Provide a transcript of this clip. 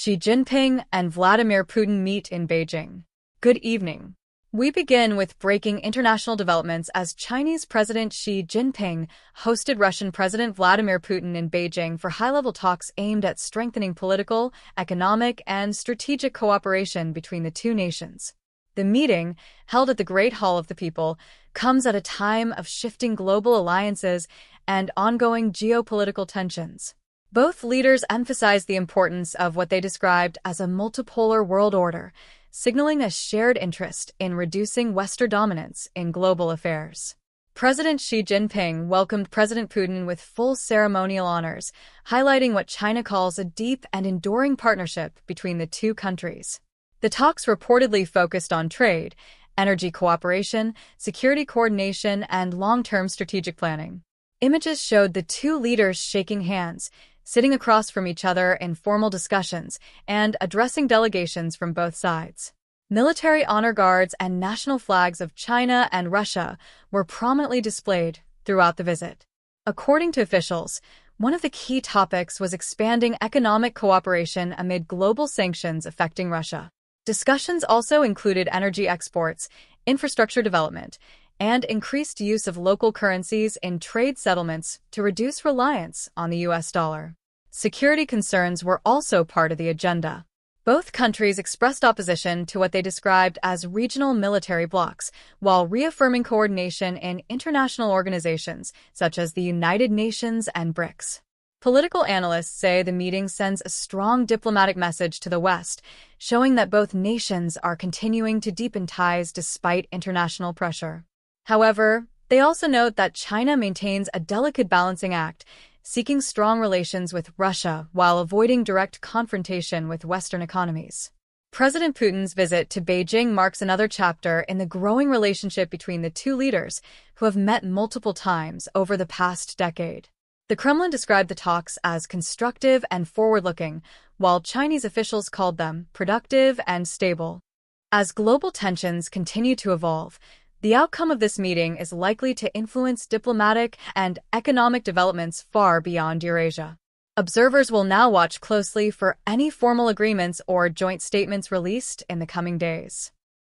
Xi Jinping and Vladimir Putin meet in Beijing. Good evening. We begin with breaking international developments as Chinese President Xi Jinping hosted Russian President Vladimir Putin in Beijing for high-level talks aimed at strengthening political, economic, and strategic cooperation between the two nations. The meeting, held at the Great Hall of the People, comes at a time of shifting global alliances and ongoing geopolitical tensions. Both leaders emphasized the importance of what they described as a multipolar world order, signaling a shared interest in reducing Western dominance in global affairs. President Xi Jinping welcomed President Putin with full ceremonial honors, highlighting what China calls a deep and enduring partnership between the two countries. The talks reportedly focused on trade, energy cooperation, security coordination, and long-term strategic planning. Images showed the two leaders shaking hands, sitting across from each other in formal discussions, and addressing delegations from both sides. Military honor guards and national flags of China and Russia were prominently displayed throughout the visit. According to officials, one of the key topics was expanding economic cooperation amid global sanctions affecting Russia. Discussions also included energy exports, infrastructure development, and increased use of local currencies in trade settlements to reduce reliance on the US dollar. Security concerns were also part of the agenda. Both countries expressed opposition to what they described as regional military blocs, while reaffirming coordination in international organizations such as the United Nations and BRICS. Political analysts say the meeting sends a strong diplomatic message to the West, showing that both nations are continuing to deepen ties despite international pressure. However, they also note that China maintains a delicate balancing act, seeking strong relations with Russia while avoiding direct confrontation with Western economies. President Putin's visit to Beijing marks another chapter in the growing relationship between the two leaders, who have met multiple times over the past decade. The Kremlin described the talks as constructive and forward-looking, while Chinese officials called them productive and stable. As global tensions continue to evolve, the outcome of this meeting is likely to influence diplomatic and economic developments far beyond Eurasia. Observers will now watch closely for any formal agreements or joint statements released in the coming days.